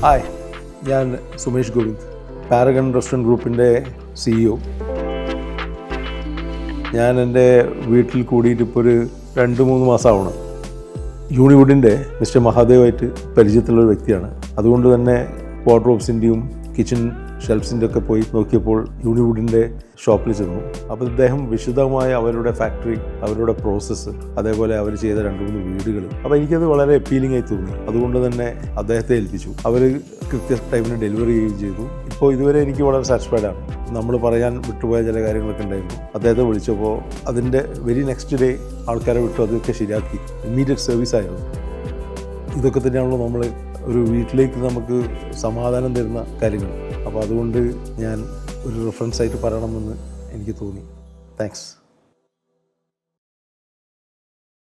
Hi, ഞാൻ Sumesh Govind, Paragon restaurant ഗ്രൂപ്പിൻ്റെ CEO. ഞാൻ എൻ്റെ വീട്ടിൽ കൂടിയിട്ട് ഇപ്പോൾ ഒരു 2-3 മാസമാവണം. യൂണിവുഡിൻ്റെ മിസ്റ്റർ മഹാദേവായിട്ട് പരിചയത്തിലുള്ള വ്യക്തിയാണ്. അതുകൊണ്ട് തന്നെ വാർഡ്രോബ്സിൻ്റെയും കിച്ചൺ ഷെൽഫ്സിൻ്റെ ഒക്കെ പോയി നോക്കിയപ്പോൾ യൂണിവുഡിൻ്റെ ഷോപ്പിൽ ചെന്നു. അപ്പോൾ അദ്ദേഹം വിശദമായ അവരുടെ ഫാക്ടറി, അവരുടെ പ്രോസസ്സ്, അതേപോലെ അവർ ചെയ്ത 2-3 വീടുകൾ, അപ്പോൾ എനിക്കത് വളരെ അപ്പീലിംഗ് ആയി തോന്നി. അതുകൊണ്ട് തന്നെ അദ്ദേഹത്തെ ഏൽപ്പിച്ചു. അവർ കൃത്യ ടൈമിന് ഡെലിവറി ചെയ്യുകയും ചെയ്തു. ഇപ്പോൾ ഇതുവരെ എനിക്ക് വളരെ സാറ്റിസ്ഫൈഡ് ആണ്. നമ്മൾ പറയാൻ വിട്ടുപോയ ചില കാര്യങ്ങളൊക്കെ ഉണ്ടായിരുന്നു. അദ്ദേഹത്തെ വിളിച്ചപ്പോൾ അതിൻ്റെ വെരി നെക്സ്റ്റ് ഡേ ആൾക്കാരെ വിട്ടു അതൊക്കെ ശരിയാക്കി. ഇമ്മീഡിയറ്റ് സർവീസ് ആയിരുന്നു. ഇതൊക്കെ തന്നെയാണല്ലോ നമ്മൾ ഒരു വീട്ടിലേക്ക് നമുക്ക് സമാധാനം തരുന്ന കാര്യങ്ങൾ. അപ്പോൾ അതുകൊണ്ട് ഞാൻ ഒരു റെഫറൻസ് ആയിട്ട് പറയണമെന്ന് എനിക്ക് തോന്നി. താങ്ക്സ്.